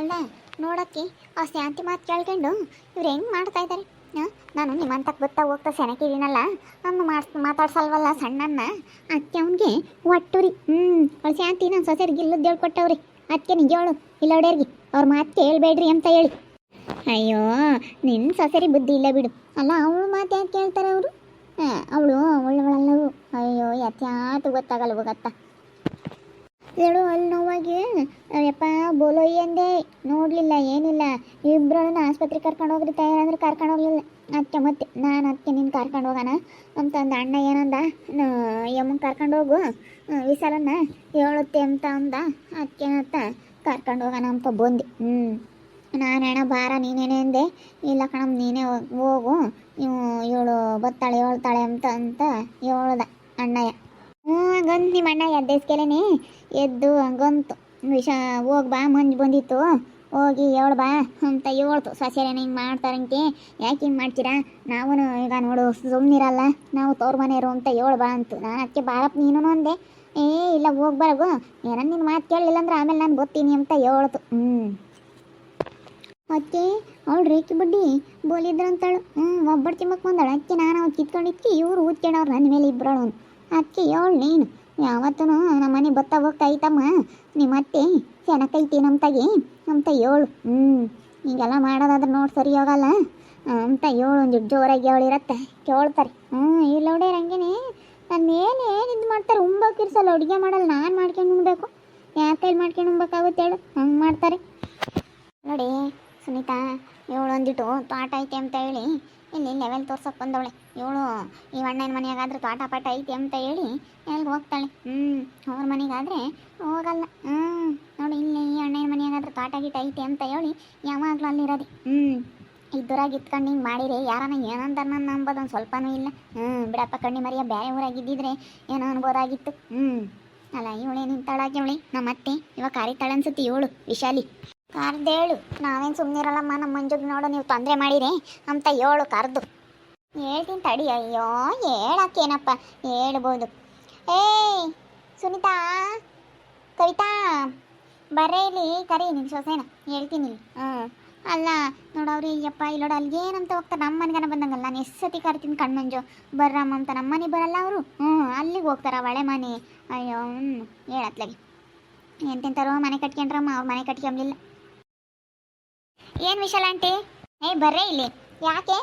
ಅಲ್ಲ ನೋಡಕ್ಕೆ ಆ ಶಾಂತಿ ಮಾತು ಕೇಳ್ಕೊಂಡು ಇವ್ರು ಹೆಂಗೆ ಮಾಡ್ತಾ ಇದ್ದಾರೆ. ನಾನು ನಿಮ್ಮಂತಕ್ಕೆ ಗೊತ್ತಾ ಹೋಗ್ತಾ ಸೆನಕಿದ್ದೀನಲ್ಲ, ಅವನು ಮಾತಾಡ್ಸಲ್ವಲ್ಲ ಸಣ್ಣನ್ನ. ಅದಕ್ಕೆ ಅವನಿಗೆ ಒಟ್ಟುರಿ. ಅವ್ಳು ಶಾಂತಿ ನಾನು ಸೊಸೆರಿಗೆ ಇಲ್ಲದ್ದು ಹೇಳ್ಕೊಟ್ಟವ್ರಿ. ಅದಕ್ಕೆ ನಿಜ ಹೇಳು ಇಲ್ಲ ಹೊಡೆಯರ್ಗಿ ಅವ್ರ ಮಾತು ಕೇಳಬೇಡ್ರಿ ಅಂತ ಹೇಳಿ. ಅಯ್ಯೋ ನಿನ್ನ ಸೊಸೆರಿ ಬುದ್ಧಿ ಇಲ್ಲ ಬಿಡು. ಅಲ್ಲ ಅವಳು ಮಾತು ಯಾಕೆ ಕೇಳ್ತಾರೆ ಅವರು? ಅವಳು ಒಳ್ಳೆವಳಲ್ಲವು. ಅಯ್ಯೋ ಯಾತ್ಯಾತು ಗೊತ್ತಾಗಲ್ಲ ಹೋಗತ್ತ ಹೇಳು. ಅಲ್ಲಿ ನೋವಾಗಿ ಯಪ್ಪ ಬೋಲೋಯಿ ಅಂದೆ, ನೋಡಲಿಲ್ಲ ಏನಿಲ್ಲ. ಇಬ್ಬರನ್ನ ಆಸ್ಪತ್ರೆಗೆ ಕರ್ಕೊಂಡು ಹೋಗ್ರಿ ತಯಾರಂದ್ರೆ ಕರ್ಕೊಂಡು ಹೋಗಲಿಲ್ಲ. ಅದಕ್ಕೆ ಮತ್ತೆ ನಾನು ಅದಕ್ಕೆ ನಿನ್ನ ಕರ್ಕೊಂಡು ಹೋಗೋಣ ಅಂತಂದು ಅಣ್ಣ ಏನಂದ, ಯಮ್ಮನ ಕರ್ಕೊಂಡು ಹೋಗು ವಿಶಾಲನ್ನ ಹೇಳುತ್ತೆ ಅಂತ ಅಂದ. ಅದಕ್ಕೆ ಅಂತ ಕರ್ಕೊಂಡು ಹೋಗೋಣ ಅಂತ ಬಂದು. ನಾನು ಅಣ್ಣ ಬಾರ ನೀನೇನೆ ಅಂದೆ. ಇಲ್ಲ ಕಣಮ್ಮ ನೀನೇ ಹೋಗು, ಇವಳು ಬತ್ತಾಳೆ ಹೇಳ್ತಾಳೆ ಅಂತ ಹೇಳ್ದ ಅಣ್ಣಯ್ಯ. ಹಂಗಂತ ನಿಮ್ಮ ಅಣ್ಣ ಎದ್ದೇಸ್ಕೆಲೇನೆ ಎದ್ದು ಹಂಗಂತು ಹೋಗಿ ಬಾ ಮಂಜು ಬಂದಿತ್ತು ಹೋಗಿ ಹೇಳು ಬಾ ಅಂತ ಹೇಳ್ತು. ಸೊಸೆರೇನು ಹಿಂಗೆ ಮಾಡ್ತಾರಂತೆ, ಯಾಕೆ ಹಿಂಗೆ ಮಾಡ್ತೀರಾ, ನಾವು ಈಗ ನೋಡು ಸುಮ್ಮನಿರಲ್ಲ ನಾವು ತವ್ರ ಮನೆಯವರು ಅಂತ ಹೇಳು ಬಾ ಅಂತು. ನಾನು ಅದಕ್ಕೆ ಬಾರಪ್ಪ ನೀನು ಅಂದೆ. ಇಲ್ಲ ಹೋಗ್ಬಾರಗು, ಏನನ್ನ ನಿನ್ನ ಮಾತು ಕೇಳಲಿಲ್ಲ ಅಂದ್ರೆ ಆಮೇಲೆ ನಾನು ಗೊತ್ತೀನಿ ಅಂತ ಹೇಳ್ತು. ಅದಕ್ಕೆ ಅವಳು ರೇಖಿ ಬಡ್ಡಿ ಬೋಲಿದ್ರಂತಾಳು. ಒಬ್ಬರು ಚಿಮ್ಮಕ್ಕೆ ಬಂದಾಳು. ಅದಕ್ಕೆ ನಾನು ಅವ್ರು ಕಿತ್ಕೊಂಡಿದ್ಕೆ ಇವ್ರು ಊದ್ಕೊಂಡವ್ರು ನನ್ನ ಮೇಲೆ ಇಬ್ಬರಳು. ಅದಕ್ಕೆ ಹೇಳು ನೀನು ಯಾವತ್ತೂ ನಮ್ಮ ಮನೆ ಬತ್ತಾ ಹೋಗ್ತಾ ಐತಮ್ಮ ನಿಮ್ಮ ಅತ್ತೆ ಚೆನ್ನಾಗೈತಿ ನಮ್ತಾಗಿ ಅಂತ ಹೇಳು. ಹೀಗೆಲ್ಲ ಮಾಡೋದಾದ್ರೆ ನೋಡಿ ಸರಿ ಹೋಗಲ್ಲ ಅಂತ ಹೇಳು. ಒಂದು ಜೋರಾಗಿ ಹೇಳಿರತ್ತೆ ಕೇಳ್ತಾರೆ. ಇಲ್ಲ ಹೊಡೆಯರ್ ಹಂಗೇನೆ ನನ್ನ ಮೇಲೆ ಇದು ಮಾಡ್ತಾರೆ. ಉಂಬಕ್ಕಿರ್ಸಲ್ಲ, ಅಡುಗೆ ಮಾಡಲ್ಲ, ನಾನು ಮಾಡ್ಕೊಂಡು ಉಣ್ಬೇಕು. ಯಾರ ಕೈಲಿ ಮಾಡ್ಕೊಂಡು ಉಣ್ಬೇಕಾಗುತ್ತೆ ಹೇಳು, ಹಂಗೆ ಮಾಡ್ತಾರೆ ನೋಡಿ. ಸುನೀತಾ ಇವಳು ಒಂದಿಟ್ಟು ತೋಟ ಐತೆ ಅಂತ ಹೇಳಿ ಇಲ್ಲಿ ಲೆವೆಲ್ ತೋರ್ಸಕ್ಕೆ ಬಂದವಳೆ. ಇವಳು ಈ ಅಣ್ಣನ ಮನೆಯಾಗಾದ್ರೆ ತೋಟ ಪಾಠ ಐತೆ ಅಂತ ಹೇಳಿ ಎಲ್ಲಿ ಹೋಗ್ತಾಳೆ. ಅವ್ರ ಮನೆಗಾದರೆ ಹೋಗಲ್ಲ. ನೋಡಿ ಇಲ್ಲಿ ಈ ಅಣ್ಣನ ಮನೆಯಾಗಾದ್ರೆ ತೋಟ ಗೀಟ ಐತೆ ಅಂತ ಹೇಳಿ ಯಾವಾಗಲೂ ಅಲ್ಲಿರೋದು. ಇದ್ದೂರಾಗಿ ಇತ್ಕೊಂಡು ಹಿಂಗೆ ಮಾಡಿರಿ ಯಾರನ್ನ ಏನಂತ ನನ್ನ ಅಂಬೋದೊಂದು ಸ್ವಲ್ಪನೂ ಇಲ್ಲ. ಬಿಡಪ್ಪ ಕಣ್ಣಿ ಮರಿಯ ಬೇರೆ ಊರಾಗಿದ್ದಿದ್ರೆ ಏನೋ ಅನ್ಬೋದಾಗಿತ್ತು. ಅಲ್ಲ ಇವಳೇ ನಿಂತಾಳಾಗಿ ಇವಳಿ ನಮ್ಮ ಅತ್ತೆ ಇವಾಗ ಕಾರಿತಾಳೆ ಅನ್ಸುತ್ತೆ ಇವಳು ವಿಶಾಲಿ. ಕರ್ದೇಳು ನಾವೇನು ಸುಮ್ಮನಿರಲ್ಲಮ್ಮ, ನಮ್ಮ ಮಂಜುಗೆ ನೋಡು ನೀವು ತೊಂದರೆ ಮಾಡಿರಿ ಅಂತ ಹೇಳು ಕರೆದು. ಹೇಳ್ತೀನಿ ತಡಿ. ಅಯ್ಯೋ ಹೇಳಕ್ಕೇನಪ್ಪ ಹೇಳ್ಬೋದು. ಏಯ್ ಸುನೀತಾ, ಕವಿತಾ ಬರ್ರೇ ಇಲ್ಲಿ ಕರಿ ನಿನ್ನ ಸೊಸೆನ ಹೇಳ್ತೀನಿ ಇಲ್ಲಿ. ಅಲ್ಲ ನೋಡವ್ರಿ ಅಯ್ಯಪ್ಪ ಇಲ್ಲೋಡ ಅಲ್ಲಿಗೆ ಏನಂತ ಹೋಗ್ತಾರೆ. ನಮ್ಮ ಮನೆಗನ ಬಂದಂಗಲ್ಲ ನಾನು ಎಷ್ಟು ಸತಿ ಕರಿತೀನಿ ಕಣ್ಮಂಜು ಬರ್ರಮ್ಮ ಅಂತ. ನಮ್ಮ ಮನೆ ಬರಲ್ಲ ಅವರು. ಅಲ್ಲಿಗೆ ಹೋಗ್ತಾರ ಒಳೆ ಮನೆ. ಅಯ್ಯೋ ಹೇಳತ್ಲಾಗಿ ಎಂತೆಂತಾರೋ ಮನೆ ಕಟ್ಕೊಂಡ್ರಮ್ಮ, ಅವ್ರ ಮನೆ ಕಟ್ಕೊಂಬಿಲ್ಲ. ಏನು ವಿಶಾಲ ಆಂಟಿ ಬರ್ರೇ ಇಲ್ಲಿ. ಯಾಕೆ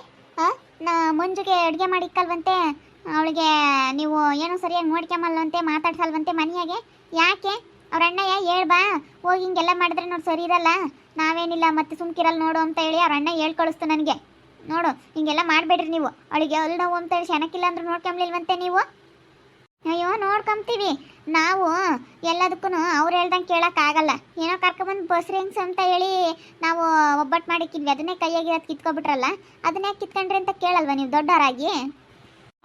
ಮಂಜುಗೆ ಅಡುಗೆ ಮಾಡಿಕ್ಕಲ್ವಂತೆ, ಅವಳಿಗೆ ನೀವು ಏನೋ ಸರಿಯಾಗಿ ನೋಡ್ಕೊಂಬಲ್ವಂತೆ, ಮಾತಾಡ್ಸಲ್ವಂತೆ ಮನೆಯಾಗೆ. ಯಾಕೆ ಅವ್ರ ಅಣ್ಣಯ್ಯ ಹೇಳ್ಬಾ ಹೋಗಿ ಹಿಂಗೆಲ್ಲ ಮಾಡಿದ್ರೆ ನೋಡಿ ಸರಿ ಇರಲ್ಲ, ನಾವೇನಿಲ್ಲ ಮತ್ತೆ ಸುಮ್ಕಿರಲ್ಲ ನೋಡು ಅಂತ ಹೇಳಿ ಅವ್ರ ಅಣ್ಣ ಹೇಳ್ ಕಳಿಸ್ತು ನನಗೆ. ನೋಡು ಹಿಂಗೆಲ್ಲ ಮಾಡಬೇಡ್ರಿ ನೀವು, ಅವಳಿಗೆ ಅಲ್ಲಿ ನೋವು ಅಂತ ಹೇಳಿ ಶನಕ್ಕಿಲ್ಲ ಅಂದ್ರೆ ನೋಡ್ಕೊಂಬ್ಲಿಲ್ವಂತೆ ನೀವು. ಅಯ್ಯೋ ನೋಡ್ಕೊಂತೀವಿ ನಾವು ಎಲ್ಲದಕ್ಕೂ ಅವ್ರು ಹೇಳ್ದಂಗೆ ಕೇಳೋಕ್ಕಾಗಲ್ಲ. ಏನೋ ಕರ್ಕೊಬಂದು ಬಸ್ರಿಂಗ್ಸ್ ಅಂತ ಹೇಳಿ ನಾವು ಒಬ್ಬಟ್ಟು ಮಾಡಿಕ್ಕಿದ್ವಿ, ಅದನ್ನೇ ಕೈಯಾಗಿರೋದು ಕಿತ್ಕೊಬಿಟ್ರಲ್ಲ, ಅದನ್ನೇ ಕಿತ್ಕೊಂಡ್ರಿ ಅಂತ ಕೇಳಲ್ವ ನೀವು ದೊಡ್ಡವರಾಗಿ?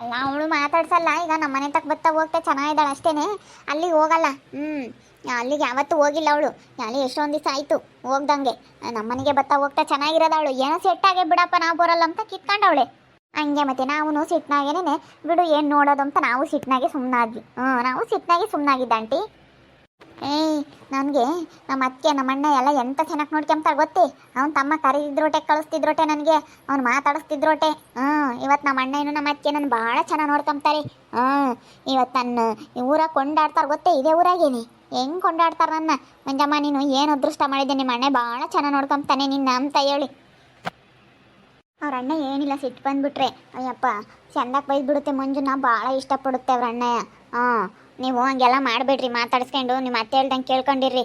ಅಲ್ಲ ಅವಳು ಮಾತಾಡ್ಸಲ್ಲ. ಈಗ ನಮ್ಮ ಮನೆ ತಕ್ಕ ಬತ್ತಾ ಹೋಗ್ತಾ ಚೆನ್ನಾಗಿದ್ದಾಳೆ ಅಷ್ಟೇ, ಅಲ್ಲಿಗೆ ಹೋಗಲ್ಲ. ಅಲ್ಲಿಗೆ ಯಾವತ್ತೂ ಹೋಗಿಲ್ಲ ಅವಳು. ಅಲ್ಲಿ ಎಷ್ಟೊಂದು ದಿವಸ ಆಯಿತು ಹೋಗ್ದಂಗೆ. ನಮ್ಮ ಮನೆಗೆ ಬತ್ತಾ ಹೋಗ್ತಾ ಚೆನ್ನಾಗಿರೋದು ಅವಳು. ಏನೋ ಸೆಟ್ಟಾಗೆ ಬಿಡಪ್ಪ ನಾವು ಬರೋಲ್ಲ ಅಂತ ಕಿತ್ಕೊಂಡವಳೆ. ಹಂಗೆ ಮತ್ತೆ ನಾವು ಸಿಟ್ನಾಗೇನೆ ಬಿಡು ಏನು ನೋಡೋದು ಅಂತ ನಾವು ಸಿಟ್ನಾಗೆ ಸುಮ್ಮನಾದ್ವಿ. ನಾವು ಸಿಟ್ನಾಗೆ ಸುಮ್ಮನಾಗಿದ್ದ ಆಂಟಿ. ನನಗೆ ನಮ್ಮ ಅತ್ತೆ ನಮ್ಮ ಅಣ್ಣ ಎಲ್ಲ ಎಂತ ಚೆನ್ನಾಗಿ ನೋಡ್ಕೊಂತಾರೆ ಗೊತ್ತೇ. ಅವ್ನ ತಮ್ಮ ಕರೀದಿದ್ರೋಟೆ ಕಳಿಸ್ತಿದ್ರೋಟೆ ನನಗೆ, ಅವ್ನು ಮಾತಾಡಿಸ್ತಿದ್ರೋಟೆ. ಇವತ್ತು ನಮ್ಮ ಅಣ್ಣ ಏನು ನಮ್ಮ ಅತ್ತೆ ನನ್ನ ಭಾಳ ಚೆನ್ನಾಗಿ ನೋಡ್ಕೊಂತಾರೆ. ಇವತ್ತು ನನ್ನ ಊರಾಗ ಕೊಂಡಾಡ್ತಾರೆ ಗೊತ್ತೇ, ಇದೇ ಊರಾಗೇನೆ ಹೆಂಗೆ ಕೊಂಡಾಡ್ತಾರೆ ನನ್ನ. ಮಂಜಮ್ಮ ನೀನು ಏನು ಅದೃಷ್ಟ ಮಾಡಿದ್ದೆ, ನಿಮ್ಮ ಅಣ್ಣ ಭಾಳ ಚೆನ್ನಾಗಿ ನೋಡ್ಕೊಂತಾನೆ ನಿನ್ನ ಅಂತ ಹೇಳಿ. ಅವ್ರ ಅಣ್ಣ ಏನಿಲ್ಲ ಸಿಟ್ಟು ಬಂದುಬಿಟ್ರೆ ಅಯ್ಯಪ್ಪ ಚೆಂದಾಗಿ ಬೈದ್ಬಿಡುತ್ತೆ ಮಂಜು. ನಾ ಭಾಳ ಇಷ್ಟಪಡುತ್ತೆ ಅವ್ರ ಅಣ್ಣಯ್ಯ. ನೀವು ಹಂಗೆಲ್ಲ ಮಾಡಬೇಡ್ರಿ, ಮಾತಾಡಿಸ್ಕೊಂಡು ನಿಮ್ಮ ಅತ್ತೆ ಹೇಳ್ದಂಗೆ ಕೇಳ್ಕೊಂಡಿರ್ರಿ.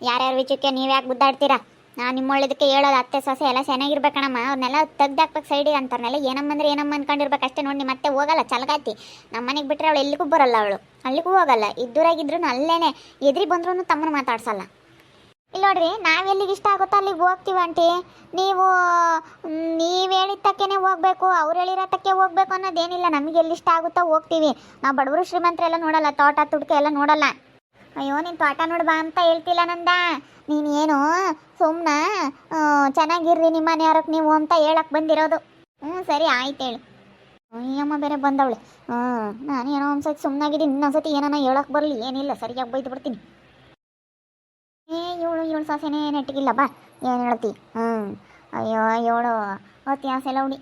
ಯಾರ್ಯಾರ ವಿಷಯಕ್ಕೆ ನೀವು ಯಾಕೆ ಗುದ್ದಾಡ್ತೀರಾ? ನಾನು ನಿಮ್ಮ ಒಳ್ಳೇದಕ್ಕೆ ಹೇಳೋದು. ಅತ್ತೆ ಸೊಸೆ ಎಲ್ಲ ಚೆನ್ನಾಗಿರ್ಬೇಕಣಮ್ಮ, ಅವ್ರನ್ನೆಲ್ಲ ತೆಗ್ದಾಕ್ಬೇಕು ಸೈಡಿಗೆ ಅಂತಾರನೆಲ್ಲ. ಏನಮ್ಮಂದ್ರೆ ಏನಮ್ಮ ಅಂದ್ಕೊಂಡಿರ್ಬೇಕು ಅಷ್ಟೇ. ನೋಡಿ ನಿಮ್ಮ ಅತ್ತೆ ಹೋಗಲ್ಲ ಚಲಗಾತಿ. ನಮ್ಮ ಮನೆಗೆ ಬಿಟ್ಟರೆ ಅವಳು ಎಲ್ಲಿಗೂ ಬರೋಲ್ಲ, ಅವಳು ಅಲ್ಲಿಗೂ ಹೋಗಲ್ಲ. ಇದ್ದೂರಾಗಿದ್ರು ಅಲ್ಲೇನೆ ಎದ್ರಿ ಬಂದ್ರೂ ತಮ್ಮನ ಮಾತಾಡ್ಸಲ್ಲ. ಇಲ್ಲ ನೋಡ್ರಿ, ನಾವೆಲ್ಲಿಗೆ ಇಷ್ಟ ಆಗುತ್ತೋ ಅಲ್ಲಿಗೆ ಹೋಗ್ತೀವಿ ಆಂಟಿ. ನೀವು ಹೇಳಿದ ತಕ್ಕೇ ಹೋಗ್ಬೇಕು, ಅವ್ರು ಹೇಳಿರೋ ತಕ್ಕೆ ಹೋಗ್ಬೇಕು ಅನ್ನೋದೇನಿಲ್ಲ. ನಮಗೆ ಎಲ್ಲಿ ಇಷ್ಟ ಆಗುತ್ತೋ ಹೋಗ್ತೀವಿ. ನಾವು ಬಡವರು ಶ್ರೀಮಂತರೆಲ್ಲ ನೋಡಲ್ಲ, ತೋಟ ತುಡ್ಕೆ ಎಲ್ಲ ನೋಡಲ್ಲ. ಅಯ್ಯೋ ನೀನು ತೋಟ ನೋಡ್ಬಾ ಅಂತ ಹೇಳ್ತಿಲ್ಲ ನಂದ. ನೀನು ಏನು ಸುಮ್ಮನೆ ಚೆನ್ನಾಗಿರ್ರಿ ನಿಮ್ಮ ಮನೆಯವ್ರಕ್ಕೆ ನೀವು ಅಂತ ಹೇಳಕ್ಕೆ ಬಂದಿರೋದು. ಸರಿ ಆಯ್ತು ಹೇಳು. ಅಯ್ಯಮ್ಮ ಬೇರೆ ಬಂದವಳೆ. ನಾನು ಏನೋ ಒಂದ್ಸತಿ ಸುಮ್ಮನಾಗಿದ್ದೀನಿ, ಇನ್ನೊಂದ್ಸತಿ ಏನೋ ಹೇಳಕ್ಕೆ ಬರಲಿ. ಏನಿಲ್ಲ ಸರಿಯಾಗಿ ಬೈದು ಬಿಡ್ತೀನಿ. ಇವಳು ಸೊಸೆನೇ ನೆಟ್ಟಿಗಿಲ್ಲ ಬಾ, ಏನು ಹೇಳ್ತಿ? ಅಯ್ಯೋ ಇವಳು ಅತಿ ಆಸೆಲ್ಲ ಹುಡಿ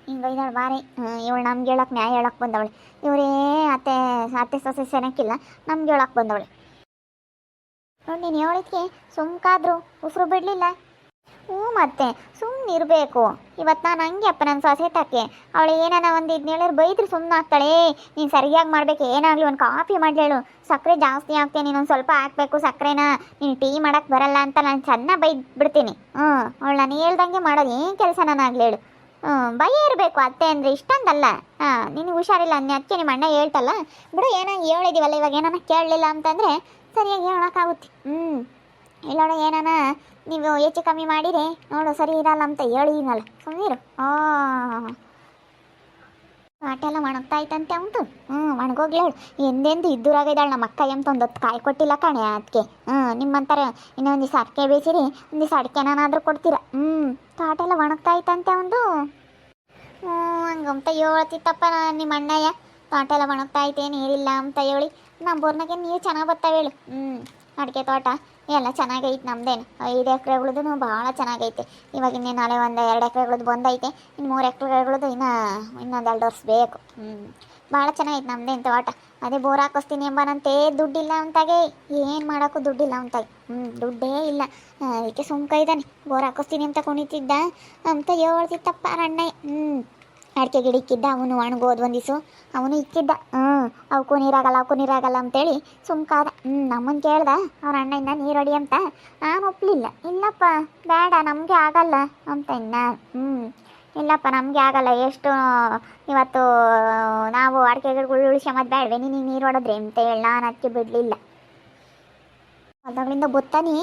ಹಿಂಗೆ ಇದ್ದಾಳೆ ಬಾರಿ. ಇವಳು ನಮ್ಗೆ ಹೇಳಕ್ಕೆ ನ್ಯಾಯ ಹೇಳಕ್ಕೆ ಬಂದವಳೆ. ಇವರೇ ಅತ್ತೆ ಅತ್ತೆ ಸೊಸೆ ಸೆನಕ್ಕಿಲ್ಲ, ನಮ್ಗೆ ಹೇಳಕ್ಕೆ ಬಂದವಳೆ. ನೋಡಿ ನೀನು ಹೇಳಿದ್ಕೆ ಸುಮ್ಕಾದ್ರು ಉಸಿರು ಬಿಡಲಿಲ್ಲ. ಮತ್ತೆ ಸುಮ್ಮನೆ ಇರಬೇಕು. ಇವತ್ತು ನಾನು ಹಂಗೆ ಅಪ್ಪ ನನ್ನ ಸೊಸೆ ತಕ್ಕೆ ಅವಳು ಏನಾನ ಒಂದು ಹೇಳಿದ್ರೆ ಬೈದ್ರೆ ಸುಮ್ಮನೆ ಆಗ್ತಾಳೆ. ನೀನು ಸರಿಯಾಗಿ ಮಾಡಬೇಕು, ಏನಾಗಲಿ ಒಂದು ಕಾಫಿ ಮಾಡಲೇಳು, ಸಕ್ಕರೆ ಜಾಸ್ತಿ ಆಗ್ತೇನೆ, ನೀನೊಂದು ಸ್ವಲ್ಪ ಹಾಕ್ಬೇಕು ಸಕ್ಕರೆನ, ನೀನು ಟೀ ಮಾಡೋಕ್ಕೆ ಬರಲ್ಲ ಅಂತ ನಾನು ಚೆನ್ನಾಗಿ ಬೈದ್ಬಿಡ್ತೀನಿ. ಅವಳು ನಾನು ಹೇಳ್ದಂಗೆ ಮಾಡೋದು ಏನು ಕೆಲಸ ನಾನು ಆಗ್ಲೇಳು. ಭಯ ಇರಬೇಕು ಅತ್ತೆ ಅಂದರೆ ಇಷ್ಟೊಂದಲ್ಲ. ನಿನಗೆ ಹುಷಾರಿಲ್ಲ ಅದಕ್ಕೆ ನಿಮ್ಮ ಅಣ್ಣ ಹೇಳ್ತಲ್ಲ ಬಿಡು, ಏನೋ ಹೇಳಿದೀವಲ್ಲ ಇವಾಗ ಏನಾನ ಕೇಳಲಿಲ್ಲ ಅಂತಂದರೆ ಸರಿಯಾಗಿ ಹೇಳೋಕ್ಕಾಗುತ್ತೆ. ಇಲ್ಲೋಡ ಏನಾನ ನೀವು ಹೆಚ್ಚು ಕಮ್ಮಿ ಮಾಡಿರಿ ನೋಡು ಸರಿ ಇರಲ್ಲ ಅಂತ ಹೇಳಿನಲ್ಲ, ಸುಮ್ಮನಿರು. ಆಟೆಲ್ಲ ಒಣಗ್ತಾ ಇತ್ತಂತೆ ಅವನು. ಒಣಗೋಗ್ಲಿ ಹೇಳು. ಎಂದೆಂದು ಇದ್ದೂರಾಗಿದ್ದಾಳೆ ನಮ್ಮ ಅಕ್ಕ ಎಂತ ಒಂದು ಹೊತ್ತು ಕಾಯಿ ಕೊಟ್ಟಿಲ್ಲ ಕಣೆ ಅದಕ್ಕೆ. ನಿಮ್ಮಂತಾರೆ ಇನ್ನೊಂದು ದಿವಸ ಅಡಿಕೆ ಬೇಯಿಸಿರಿ, ಒಂದು ದಿವಸ ಅಡಿಕೆನಾದ್ರೂ ಕೊಡ್ತೀರ. ಆಟೆಲ್ಲ ಒಣಗ್ತಾ ಇತ್ತಂತೆ ಅವನು. ಹಂಗಂತ ಹೇಳ್ತಿತ್ತಪ್ಪ ನಿಮ್ಮ ಅಣ್ಣಯ್ಯ. ತೋಟ ಎಲ್ಲ ಒಣಗ್ತಾ ಐತೆ ನೀರಿಲ್ಲ ಅಂತ ಹೇಳಿ. ನಮ್ಮ ಬೋರ್ನಾಗೆ ನೀರು ಚೆನ್ನಾಗಿ ಬರ್ತಾವೆ ಹೇಳು. ಅಡಿಕೆ ತೋಟ ಎಲ್ಲ ಚೆನ್ನಾಗೈತೆ ನಮ್ದೇನು. 5 ಎಕರೆಗಳದ್ದು ಭಾಳ ಚೆನ್ನಾಗೈತೆ. ಇವಾಗ ಇನ್ನೇನು ನಾಳೆ ಒಂದು 2 ಎಕರೆಗಳದ್ದು ಬಂದೈತೆ, ಇನ್ನು 3 ಎಕರೆಗಳದ್ದು ಇನ್ನೊಂದು 2 ವರ್ಷ ಬೇಕು. ಭಾಳ ಚೆನ್ನಾಗೈತೆ ನಮ್ದೇನು ತೋಟ. ಅದೇ ಬೋರ್ ಹಾಕಿಸ್ತೀನಿ ಎಂಬನಂತೆ ದುಡ್ಡಿಲ್ಲ ಅಂತಾಗೆ, ಏನು ಮಾಡೋಕ್ಕೂ ದುಡ್ಡಿಲ್ಲ ಅಂತಾಗೆ. ದುಡ್ಡೇ ಇಲ್ಲ, ಅದಕ್ಕೆ ಸುಮ್ಕ ಇದ್ದಾನೆ. ಬೋರ್ ಹಾಕಿಸ್ತೀನಿ ಅಂತ ಕುಣಿತಿದ್ದ ಅಂತ ಹೇಳ್ತಿತ್ತಪ್ಪ ಅಣ್ಣಯ್ಯ. ಅಡಿಕೆ ಗಿಡ ಇಕ್ಕಿದ್ದ ಅವನು, ಒಣಗೋದು ಒಂದು ದಿವಸ ಅವನು ಇಕ್ಕಿದ್ದ. ಅವಕ್ಕೂ ನೀರಾಗಲ್ಲ ಅಂತೇಳಿ ಸುಮ್ಕಾದ. ನಮ್ಮನ್ನು ಕೇಳ್ದ ಅವ್ರ ಅಣ್ಣಯಿಂದ ನೀರು ಹೊಡಿ ಅಂತ. ನಾನು ಒಪ್ಪಲಿಲ್ಲ. ಇಲ್ಲಪ್ಪ ಬೇಡ ನಮಗೆ ಆಗಲ್ಲ ಅಂತ ಇಲ್ಲಪ್ಪ ನಮಗೆ ಆಗಲ್ಲ, ಎಷ್ಟು ಇವತ್ತು ನಾವು ಅಡಿಕೆ ಗಿಡಗಳು ಉಳಿಸ್ಕೊಂಬದು ಬೇಡವೆ, ನೀರು ಹೊಡೋದ್ರಿ ಅಂತ ಹೇಳಿ ನಾನು ಅದಕ್ಕೆ ಬಿಡಲಿಲ್ಲ. ಅದಾಗಳಿಂದ ಬತ್ತಾನೆ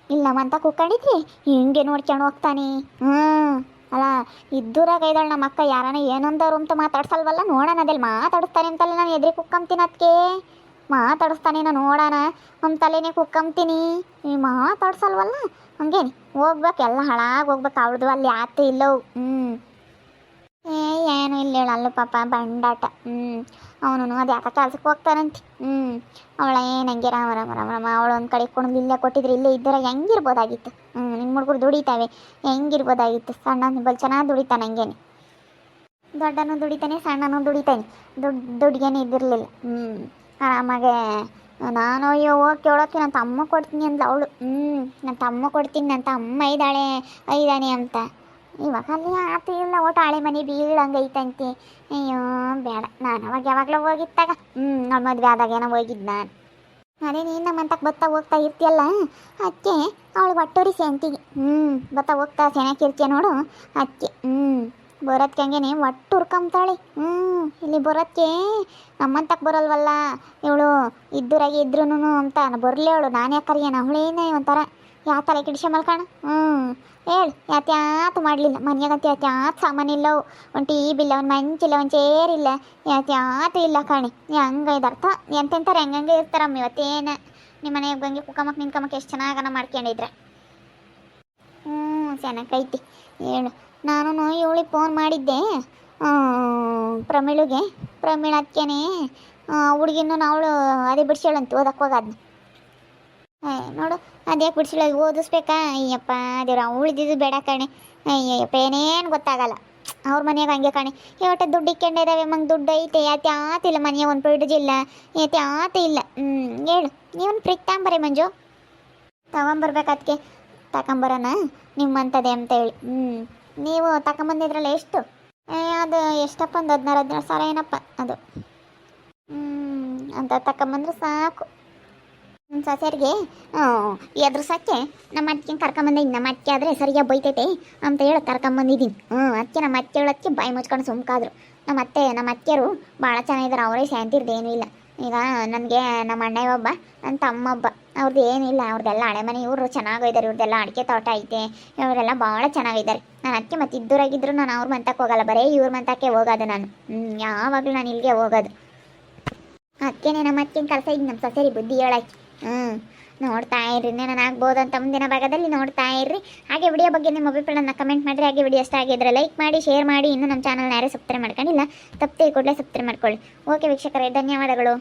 ಇಲ್ಲ ಅಂತ ಕೂಕೊಂಡಿದ್ರಿ ಹಿಂಗೆ ನೋಡ್ಕೊಂಡು ಹೋಗ್ತಾನೆ. ಅಲ್ಲ ಇದ್ದೂರಾಗ ಇದ್ದಾಳೆ ನಮ್ಮ ಅಕ್ಕ. ಯಾರನ ಏನಂದವ್ರು ಅಂತ ಮಾತಾಡ್ಸಲ್ವಲ್ಲ, ನೋಡೋಣ ಅದೆಲ್ಲಿ ಮಾತಾಡಿಸ್ತಾನೆ ಅಂತಲೇ ನಾನು ಎದುರಿ ಕುಕ್ಕಂತೀನಿ. ಅದಕ್ಕೆ ಮಾತಾಡಿಸ್ತಾನೆ ನಾನು ನೋಡೋಣ ತಲೆನೇ ಕುಕ್ಕಂತೀನಿ. ಮಾತಾಡ್ಸಲ್ವಲ್ಲ ಹಂಗೇನಿ ಹೋಗ್ಬೇಕು, ಎಲ್ಲ ಹಾಳಾಗಿ ಹೋಗ್ಬೇಕು. ಅವಳದು ಅಲ್ಲಿ ಆತು ಇಲ್ಲವು. ಏನು ಇಲ್ಲ ಹೇಳು ಅಲ್ಲ ಪಾಪ ಬಂಡಾಟ. ಅವನು ಅದು ಯಾಕೆ ಕೆಲ್ಸಕ್ಕೆ ಹೋಗ್ತಾನಂತೆ. ಅವಳ ಏನು ಹಂಗೆ ರಾಮ ಅವಳು ಒಂದು ಕಡೆ ಕೊಂಡು ಇಲ್ಲೇ ಕೊಟ್ಟಿದ್ರೆ ಇಲ್ಲೇ ಇದ್ದರೆ ಹೆಂಗಿರ್ಬೋದಾಗಿತ್ತು. ನಿಮ್ಮ ಹುಡುಗರು ದುಡಿತಾವೆ ಹೆಂಗಿರ್ಬೋದಾಗಿತ್ತು. ಸಣ್ಣ ಬಲ್ ಚೆನ್ನಾಗಿ ದುಡಿತಾನೆ, ಹಂಗೇನೆ ದೊಡ್ಡನೂ ದುಡಿತಾನೆ ಸಣ್ಣನೂ ದುಡಿತಾನೆ. ದುಡ್ಡಿಗೇನೆ ಇದ್ದಿರಲಿಲ್ಲ. ಆರಾಮಾಗೆ ನಾನು ಅಯ್ಯೋ ಹೋಗಿ ಕೇಳೋಕೆ ನನ್ನ ತಮ್ಮ ಕೊಡ್ತೀನಿ ಅಂದ್ಲು ಅವಳು. ನನ್ನ ತಮ್ಮ ಕೊಡ್ತೀನಿ, ನನ್ನ ತಮ್ಮ ಐದಾನೆ ಅಂತ. ಇವಾಗ ಅಲ್ಲಿ ಆತು ಇಲ್ಲ, ಒಟ್ಟು ಹಳೆ ಮನೆ ಬೀಳಂಗೈತಂತೆ. ಅಯ್ಯೋ ಬೇಡ, ನಾನು ಅವಾಗ ಯಾವಾಗಲೂ ಹೋಗಿತ್ತಾಗ ನಮ್ಮ ಮದುವೆ ಆದಾಗ ಏನೋ ಹೋಗಿದ್ದು ನಾನು. ಅದೇ ನೀನು ನಮ್ಮಂತಕ್ಕೆ ಬತ್ತಾ ಹೋಗ್ತಾ ಇರ್ತೀಯಲ್ಲ ಅದಕ್ಕೆ ಅವಳು ಒಟ್ಟೋರಿ ಸೆಂತಿಗೆ ಬತ್ತಾ ಹೋಗ್ತಾ ಸೆನಕಿರ್ತೀಯ ನೋಡು ಅದಕ್ಕೆ. ಬರೋದಕ್ಕೆ ಹಂಗೇನೆ ಒಟ್ಟು ಹುರ್ಕೊಂತಾಳೆ. ಇಲ್ಲಿ ಬರೋದಕ್ಕೆ ನಮ್ಮಂತಕ್ಕೆ ಬರಲ್ವಲ್ಲ ಇವಳು. ಇದ್ದೂರಾಗಿ ಇದ್ರೂ ಅಂತ ಬರಲಿ ಅವಳು. ನಾನು ಯಾಕೆ ಕರಿಯೋಣ ಅವಳೇನೇ ಒಂಥರ ಯಾವ ತಲೆ ಕಿಡಿಸ ಮಲ್ಕೋಣ. ಹೇಳು ಯಾತ್ಯಾತು ಮಾಡಲಿಲ್ಲ ಮನೆಯಾಗಂತ ಯಾತ್ಯಾತು ಸಾಮಾನಿಲ್ಲವು. ಒಂದು ಟಿ ವಿ ಇಲ್ಲ, ಒಂದು ಮಂಚಿಲ್ಲ, ಒಂದು ಚೇರ್ ಇಲ್ಲ, ಯಾತ್ಯಾತು ಇಲ್ಲ ಕಾಣಿ. ಹಂಗೈದು ಅರ್ಥ ಎಂತೆಂತಾರೆ ಹೆಂಗಂಗೆ ಇರ್ತಾರಮ್ಮ. ಇವತ್ತೇನು ನಿಮ್ಮ ಮನೆಗೆ ಬಂಗೆ ಕುಕ್ಕಮ್ಮಕ್ಕೆ ನಿನ್ಕಮ್ಮಕ್ಕೆ ಎಷ್ಟು ಚೆನ್ನಾಗನ ಮಾಡ್ಕೊಂಡಿದ್ರೆ. ಚೆನ್ನಾಗೈತಿ ಹೇಳು. ನಾನು ಇವಳಿಗೆ ಫೋನ್ ಮಾಡಿದ್ದೆ ಪ್ರಮೀಳಿಗೆ. ಪ್ರಮೀಳ ಅದಕ್ಕೇನೆ ಹುಡುಗಿನೂ ಅವಳು ಅದೇ ಬಿಡ್ಸೇಳಂತ ಓದಕ್ಕೆ ಹೋಗಾದ್ನ. ನೋಡು ಅದೇ ಬಿಡ್ಸಿಳ ಓದಿಸ್ಬೇಕಾ. ಅಯ್ಯಪ್ಪ ದೇವ್ರ ಉಳಿದಿದ್ದು ಬೇಡ ಕಣೆ. ಅಯ್ಯಪ್ಪ ಏನೇನು ಗೊತ್ತಾಗಲ್ಲ ಅವ್ರ ಮನೆಯಾಗ ಹಂಗೆ ಕಣೆ. ಇವತ್ತು ದುಡ್ಡು ಇಕ್ಕೊಂಡಿದ್ದಾವೆ ಮಂಗೆ ದುಡ್ಡು ಐತೆ ಯಾತ್ಯಾತಿಲ್ಲ. ಮನೆಯ ಒಂದು ಪಿಡ್ಜಿಲ್ಲ ಯಾತ್ಯಾತ ಇಲ್ಲ. ಹೇಳು ನೀವೊಂದು ಫ್ರಿಕ್ ತಗೊಂಬರಿ ಮಂಜು. ತಗೊಂಬರ್ಬೇಕು ಅದಕ್ಕೆ ತಗೊಂಬರೋಣ ನಿಮ್ಮಂಥದ್ದೇ ಅಂತ ಹೇಳಿ. ನೀವು ತಗೊಂಬಂದಿದ್ರಲ್ಲ ಎಷ್ಟು? ಅದು ಎಷ್ಟಪ್ಪ ಒಂದು 16 ಸಾವಿರ ಏನಪ್ಪ ಅದು. ಅಂತ ತಗೊಂಬಂದ್ರೆ ಸಾಕು. ಸೊಸೆಯರಿಗೆ ಎದುರ್ಸಕ್ಕೆ ನಮ್ಮ ಅತ್ತಿಗೆ ಕರ್ಕೊಂಬಂದಿದ್ದೀನಿ. ನಮ್ಮ ಅತ್ತೆ ಆದರೆ ಸರಿಯಾಗಿ ಬೈತೈತೆ ಅಂತ ಹೇಳಿ ಕರ್ಕೊಂಬಂದಿದ್ದೀನಿ. ಅದಕ್ಕೆ ನಮ್ಮ ಅತ್ತೆ ಹೇಳೋದಕ್ಕೆ ಬಾಯಿ ಮುಚ್ಕೊಂಡು ಸುಮ್ಕಾದ್ರು. ನಮ್ಮ ಅತ್ತೆಯರು ಭಾಳ ಚೆನ್ನಾಗಿದ್ದಾರೆ. ಅವರೇ ಶಾಂತಿರ್ದು ಏನೂ ಇಲ್ಲ. ಈಗ ನನಗೆ ನಮ್ಮ ಅಣ್ಣ ಒಬ್ಬ, ನನ್ನ ತಮ್ಮ ಒಬ್ಬ. ಅವ್ರದ್ದು ಏನೂ ಇಲ್ಲ, ಅವ್ರದ್ದೆಲ್ಲ ಹಳೆ ಮನೆ. ಇವರು ಚೆನ್ನಾಗಿದ್ದಾರೆ, ಇವ್ರದ್ದೆಲ್ಲ ಅಡಿಕೆ ತೋಟ ಐತೆ, ಇವರೆಲ್ಲ ಭಾಳ ಚೆನ್ನಾಗಿದ್ದಾರೆ. ನಾನು ಅದಕ್ಕೆ ಮತ್ತೆ ಇದ್ದೂರಾಗಿದ್ದರು ನಾನು ಅವ್ರ ಮಂತಕ್ಕೆ ಹೋಗಲ್ಲ, ಬರೀ ಇವ್ರ ಮಂತಕ್ಕೆ ಹೋಗೋದು ನಾನು. ಯಾವಾಗಲೂ ನಾನು ಇಲ್ಲಿಗೆ ಹೋಗೋದು. ಅದಕ್ಕೇನೆ ನಮ್ಮ ಅತ್ತಿನ ಕೆಲಸ ಈಗ ನಮ್ಮ ಸೊಸೆರಿ ಬುದ್ಧಿ ಹೇಳಕ್ಕೆ. ನೋಡ್ತಾ ಇರ್ರಿ, ನಾನು ಆಗ್ಬೋದು ಅಂತ ಮುಂದಿನ ಭಾಗದಲ್ಲಿ ನೋಡ್ತಾ ಇರ್ರಿ. ಹಾಗೆ ವಿಡಿಯೋ ಬಗ್ಗೆ ನಿಮ್ಮ ಅಭಿಪ್ರಾಯನ ಕಮೆಂಟ್ ಮಾಡಿರಿ. ಹಾಗೆ ವಿಡಿಯೋ ಇಷ್ಟ ಆಗಿದ್ರೆ ಲೈಕ್ ಮಾಡಿ, ಶೇರ್ ಮಾಡಿ. ಇನ್ನೂ ನಮ್ಮ ಚಾನಲ್ನ ಯಾರೇ ಸಬ್ಸ್ಕ್ರೈಬ್ ಮಾಡ್ಕೊಂಡಿಲ್ಲ ತಪ್ಪದೆ ಕೂಡಲೇ ಸಬ್ಸ್ಕ್ರೈಬ್ ಮಾಡ್ಕೊಳ್ಳಿ. ಓಕೆ ವೀಕ್ಷಕರೇ, ಧನ್ಯವಾದಗಳು.